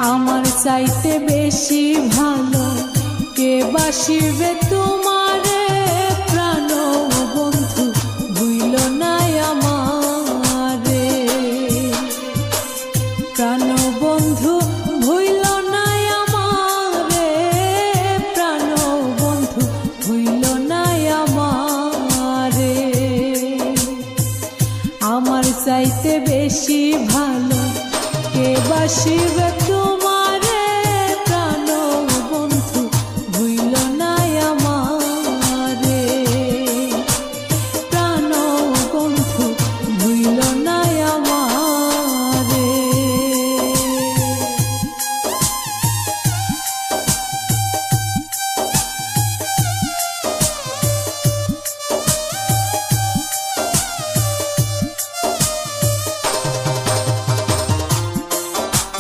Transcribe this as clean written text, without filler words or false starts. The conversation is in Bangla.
আমার চাইতে বেশি ভালো কে বাসিবে তোমারে প্রাণ বন্ধু ভুইল না আমারে প্রাণ বন্ধু ভুইল না আমারে প্রাণ বন্ধু ভুইল না আমারে আমার চাইতে বেশি ভালো কে বাসিবে